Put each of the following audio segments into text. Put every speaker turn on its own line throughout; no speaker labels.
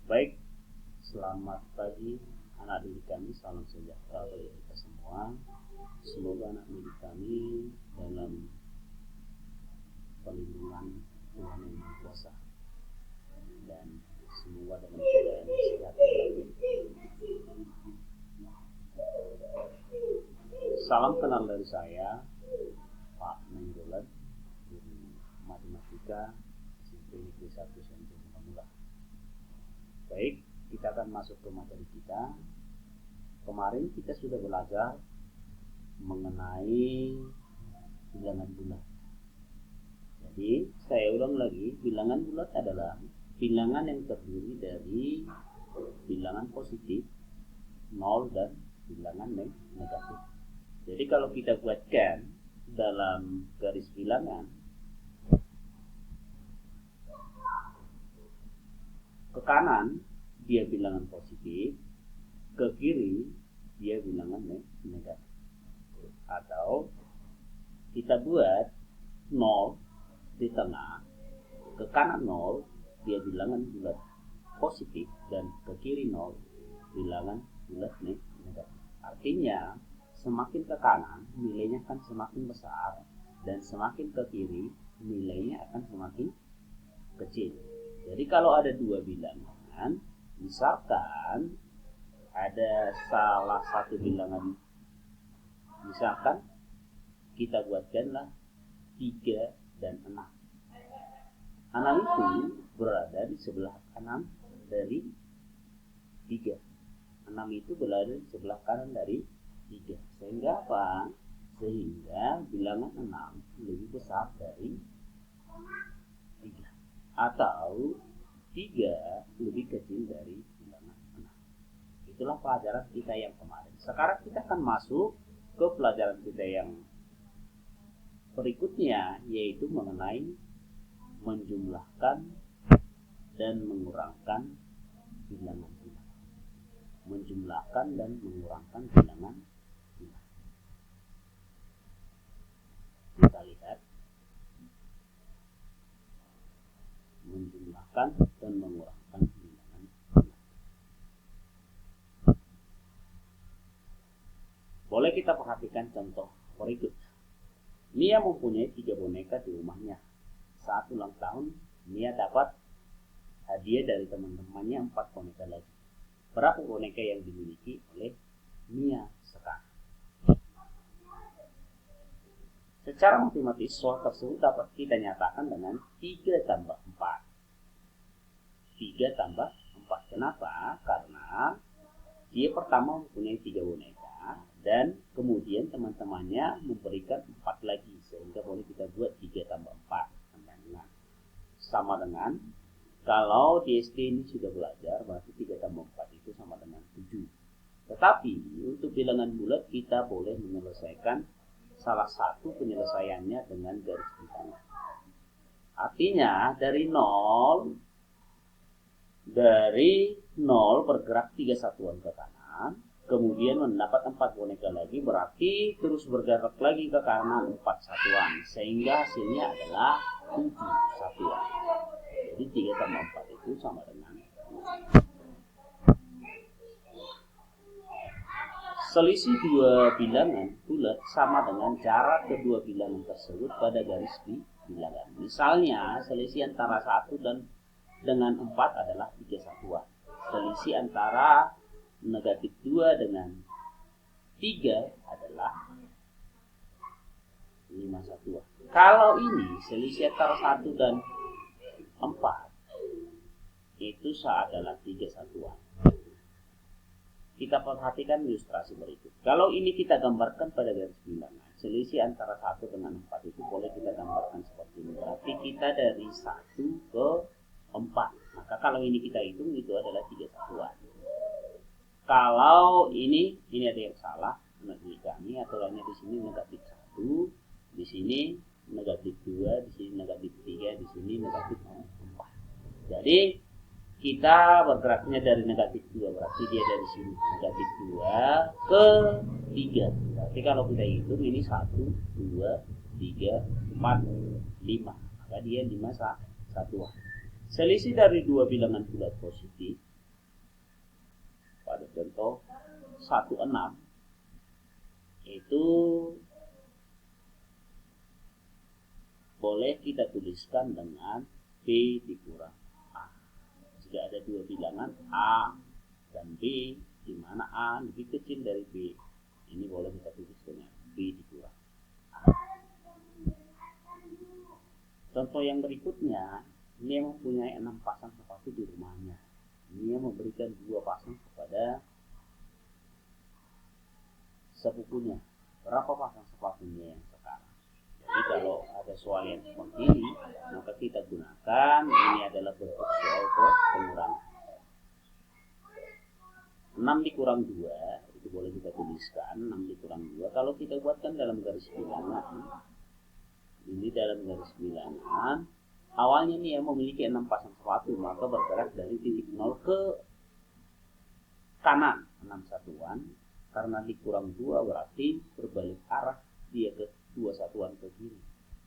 Baik, selamat pagi anak didik kami, salam sejahtera bagi kita semua. Semoga anak didik kami dalam perlindungan Tuhan Yang Maha Kuasa dan semoga dalam keadaan sehat. Salam kenal dari saya, Pak Nainggolan, guru matematika SMP Negeri 1 Sentul Mula. Baik, kita akan masuk ke materi kita. Kemarin kita sudah belajar mengenai bilangan bulat. Jadi saya ulang lagi, bilangan bulat adalah bilangan yang terdiri dari bilangan positif, 0 dan bilangan negatif. Jadi kalau kita buatkan dalam garis bilangan, ke kanan dia bilangan positif, ke kiri dia bilangan negatif. Atau kita buat 0 di tengah, ke kanan 0 dia bilangan bulat positif dan ke kiri 0 bilangan bulat negatif. Artinya semakin ke kanan nilainya akan semakin besar dan semakin ke kiri nilainya akan semakin kecil. Jadi kalau ada dua bilangan, misalkan ada salah satu bilangan, misalkan kita buatkanlah 3 dan 6. 6 itu berada di sebelah kanan dari 3. 6 itu berada di sebelah kanan dari 3. Sehingga apa? Sehingga bilangan 6 lebih besar dari 3. Atau 3 lebih kecil dari bilangan 6. Itulah pelajaran kita yang kemarin. Sekarang kita akan masuk ke pelajaran kita yang berikutnya, yaitu mengenai menjumlahkan dan mengurangkan bilangan bulat. Menjumlahkan dan mengurangkan bilangan bulat. Kita lihat menjumlahkan dan mengurangkan bilangan bulat. Boleh kita perhatikan contoh berikut. Mia mempunyai 3 boneka di rumahnya. Saat ulang tahun, Mia dapat hadiah dari teman-temannya 4 boneka lagi. Berapa boneka yang dimiliki oleh Mia sekarang? Secara matematis, soal tersebut dapat kita nyatakan dengan 3 tambah 4. 3 tambah 4. Kenapa? Karena dia pertama mempunyai 3 boneka dan kemudian teman-temannya memberikan 4 lagi, sehingga boleh kita buat 3 tambah 4 sama dengan kalau di SD ini sudah belajar, berarti 3 tambah 4 itu sama dengan 7. Tetapi untuk bilangan bulat kita boleh menyelesaikan salah satu penyelesaiannya dengan garis bilangan. Artinya dari 0 bergerak 3 satuan ke kanan, kemudian mendapat 4 boneka lagi, berarti terus bergerak lagi ke kanan 4 satuan, sehingga hasilnya adalah 7 satuan. Jadi 3 tambah 4 itu sama dengan 7. Selisih dua bilangan bulat sama dengan jarak kedua bilangan tersebut pada garis bilangan. Misalnya selisih antara 1 dan dengan 4 adalah 3 satuan. Selisih antara negatif 2 dengan 3 adalah 5 satuan. Kalau ini selisih antara 1 dan 4 itu adalah 3 satuan. Kita perhatikan ilustrasi berikut. Kalau ini kita gambarkan pada garis bilangan, selisih antara 1 dengan 4 itu boleh kita gambarkan seperti ini. Berarti kita dari 1 ke 4. Maka kalau ini kita hitung itu adalah 3 satuan. Kalau ini ada yang salah, menurut kami aturannya di sini negatif 1, di sini negatif 2, di sini negatif 3, di sini negatif 4. Jadi kita bergeraknya dari negatif 2, berarti dia dari sini negatif 2 ke 3. Berarti kalau kita hitung ini 1, 2, 3, 4, 5. Maka dia 5 satuan. Selisih dari dua bilangan bulat positif contoh 16 itu boleh kita tuliskan dengan B dikurang A. Jika ada dua bilangan A dan B, di mana A lebih kecil dari B, ini boleh kita tulis dengan B dikurang A. Contoh yang berikutnya, ini yang mempunyai 6 pasang sepatu di rumahnya. Ini yang memberikan 2 pasang kepada sepupunya. Berapa pasang sepatunya yang sekarang? Jadi kalau ada soal yang seperti ini, maka kita gunakan ini adalah bentuk soal pengurangan. 6 dikurang 2 itu boleh kita tuliskan 6 dikurang 2. Kalau kita buatkan dalam garis bilangan, ini dalam garis bilangan awalnya nih yang memiliki 6 pasang sepatu, maka bergerak dari titik 0 ke kanan 6 satuan. Karena dikurang 2 berarti berbalik arah dia ke 2 satuan ke kiri,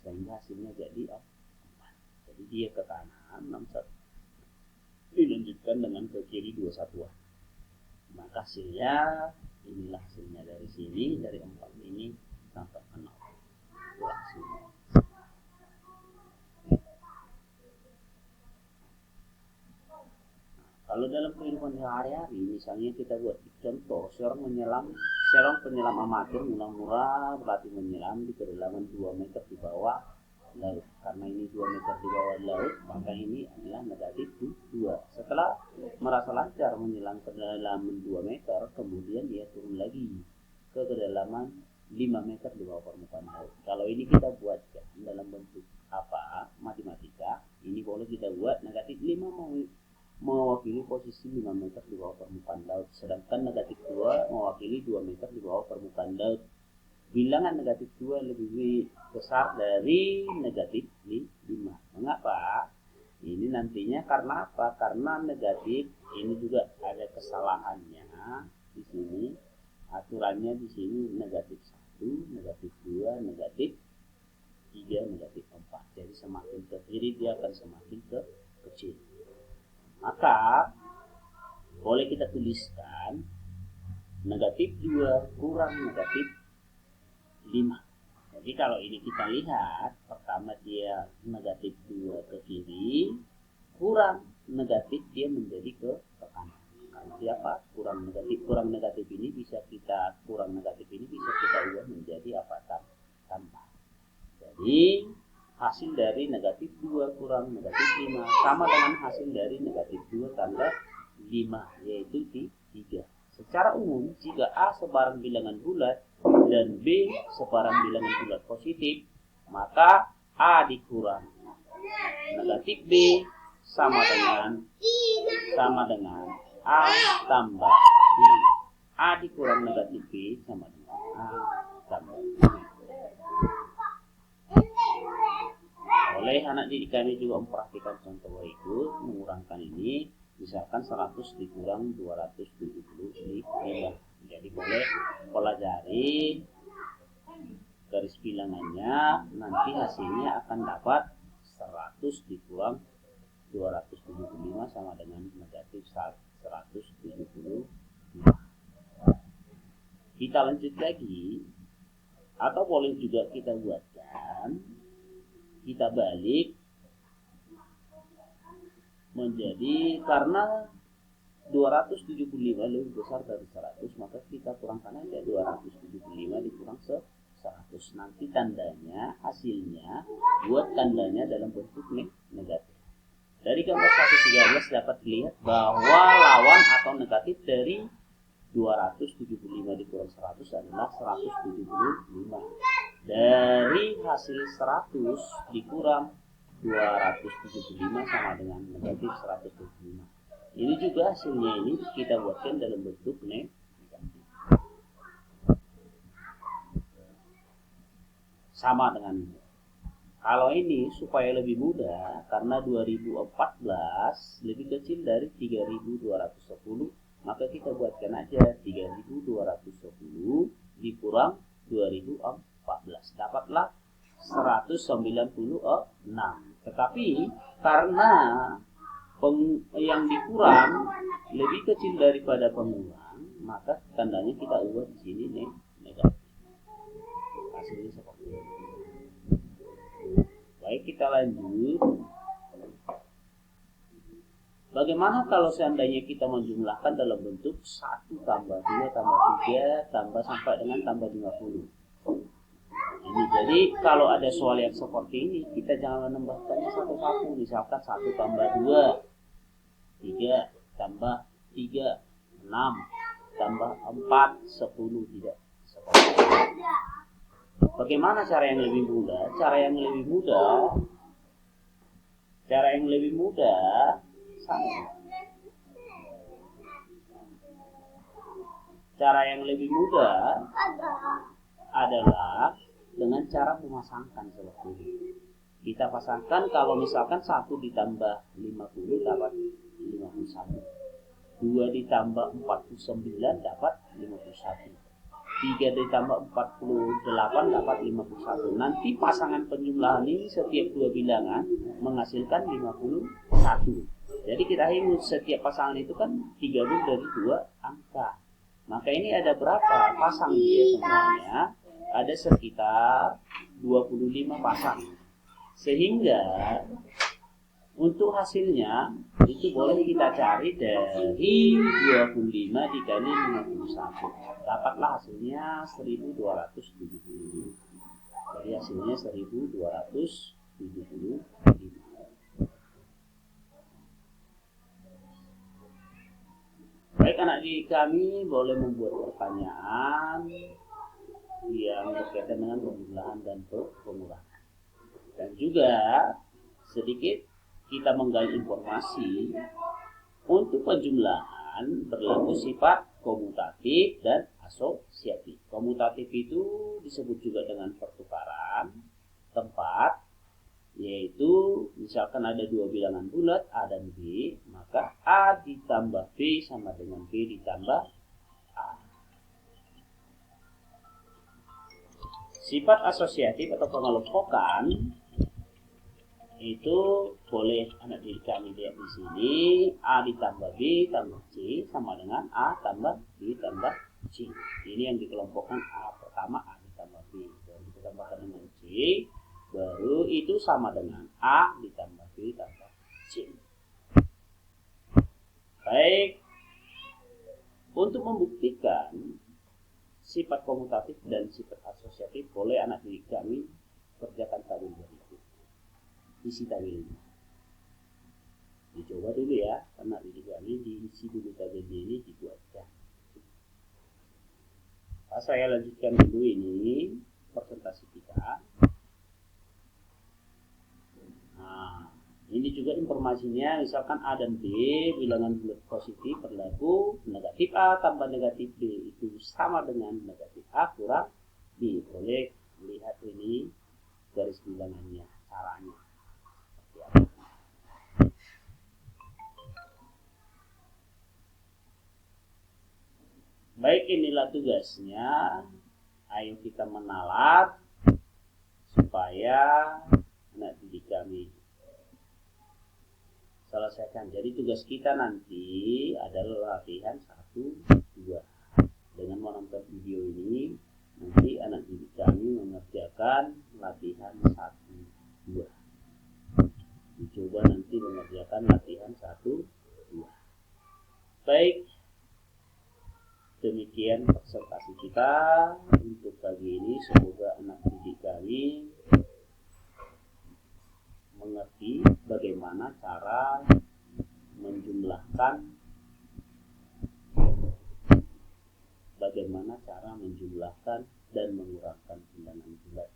sehingga hasilnya jadi 4. Jadi dia ke kanan 6 satuan dilanjutkan dengan ke kiri 2 satuan, maka hasilnya inilah hasilnya dari sini, dari 4 ini sampai ke 0. Itulah hasilnya. Kalau dalam kehidupan sehari-hari, misalnya kita buat contoh seorang penyelam amatir murah-murah berlatih menyelam di kedalaman 2 meter di bawah laut. Karena ini 2 meter di bawah laut, maka ini adalah negatif 2. Setelah merasa lancar menyelam ke kedalaman 2 meter, kemudian dia turun lagi ke kedalaman 5 meter di bawah permukaan laut. Kalau ini kita buatkan dalam bentuk matematika, ini boleh kita buat negatif 5 mewakili posisi 5 meter di bawah permukaan laut, sedangkan negatif 2 mewakili 2 meter di bawah permukaan laut. Bilangan negatif 2 lebih besar dari negatif 5. Mengapa? Ini nantinya karena apa? Karena negatif ini juga ada kesalahannya di sini. Aturannya di sini negatif 1, negatif 2, negatif 3, negatif 4. Jadi semakin ke kiri dia akan semakin ke kecil. Maka boleh kita tuliskan negatif 2 kurang negatif 5. Jadi kalau ini kita lihat, pertama dia negatif 2 ke kiri, kurang negatif dia menjadi ke kanan. Karena siapa? Kurang negatif ini bisa kita ubah menjadi apa? Tambah. Jadi hasil dari negatif 2 kurang negatif 5 sama dengan hasil dari negatif 2 tambah 5, yaitu 3. Secara umum, jika A sebarang bilangan bulat dan B sebarang bilangan bulat positif, maka A dikurang negatif B sama dengan A tambah B. A dikurang negatif B sama dengan A tambah B. Oleh anak didik kami juga memperhatikan contoh berikut, mengurangkan ini, misalkan 100 dikurang 275. Jadi boleh pelajari garis bilangannya, nanti hasilnya akan dapat 100 dikurang 275 sama dengan negatif 175. Kita lanjut lagi, atau boleh juga kita buatkan, kita balik menjadi karena 275 lebih besar dari 100, maka kita kurangkan aja 275 dikurang 100. Nanti tandanya, hasilnya buat tandanya dalam bentuk negatif. Dari gambar 113 dapat dilihat bahwa lawan atau negatif dari 275 dikurang 100 adalah 175. Dari hasil 100 dikurang 275 sama dengan negatif 175. Ini juga hasilnya ini kita buatkan dalam bentuk negatif. Sama dengan ini. Kalau ini supaya lebih mudah, karena 2014 lebih kecil dari 3210, maka kita buatkan aja 3210 dikurang 2014. Dapatlah 196. Tetapi karena yang dikurang lebih kecil daripada pengurang, maka tandanya kita ubah di sini negatif. Hasilnya seperti ini. Baik, kita lanjut. Bagaimana kalau seandainya kita menjumlahkan dalam bentuk 1 tambah 2 tambah 3 tambah sampai dengan tambah 50. Ini jadi kalau ada soal yang seperti ini, kita jangan menambahkannya satu-satu. Misalkan 1 tambah 2, 3 tambah 3, 6 tambah 4, 10, tidak seperti itu. Bagaimana cara yang lebih mudah? Cara yang lebih mudah sama. Cara yang lebih mudah adalah dengan cara memasangkan seperti ini. Kita pasangkan, kalau misalkan 1 ditambah 50 dapat 51, 2 ditambah 49 dapat 51, 3 ditambah 48 dapat 51. Nanti pasangan penjumlahan ini setiap 2 bilangan menghasilkan 51. Jadi kita ingat setiap pasangan itu kan digabung dari 2 angka. Maka ini ada berapa pasang dia semuanya? Ada sekitar 25 pasang. Sehingga untuk hasilnya itu boleh kita cari dari 25 dikali 51. Dapatlah hasilnya 1270. Jadi hasilnya 1270. Baik, anak didik kami boleh membuat pertanyaan yang berkaitan dengan penjumlahan dan pengurangan. Dan juga sedikit kita menggali informasi untuk penjumlahan berlaku sifat komutatif dan asosiatif. Komutatif itu disebut juga dengan pertukaran tempat, yaitu misalkan ada 2 bilangan bulat A dan B, maka A ditambah B sama dengan B ditambah A. Sifat asosiatif atau pengelompokan itu boleh anak didik kami lihat di sini. A ditambah B tambah C sama dengan A tambah B tambah C. Ini yang dikelompokkan A pertama, A ditambah B, baru ditambahkan dengan C, baru itu sama dengan A ditambah B tambah C. Baik, untuk membuktikan sifat komutatif dan sifat asosiatif, boleh anak didik kami kerjakan tabel berikut. Isi tabelnya. Dicoba dulu ya, anak didik kami diisi dulu tabelnya ini, dibuatkan. Saya lanjutkan dulu ini presentasi kita. Nah, ini juga informasinya, misalkan A dan B bilangan bulat positif berlaku negatif A tambah negatif B itu sama dengan negatif A kurang B. Boleh lihat ini garis bilangannya, caranya. Baik, inilah tugasnya. Ayo kita menalat supaya anak didik kami selesaikan. Jadi tugas kita nanti adalah latihan 1, 2. Dengan menonton video ini, nanti anak didik kami mengerjakan latihan 1, 2. Dicoba nanti mengerjakan latihan 1, 2. Baik, demikian presentasi kita untuk pagi ini. Semoga anak didik kami mengerti bagaimana cara menjumlahkan dan mengurangkan bilangan bulat.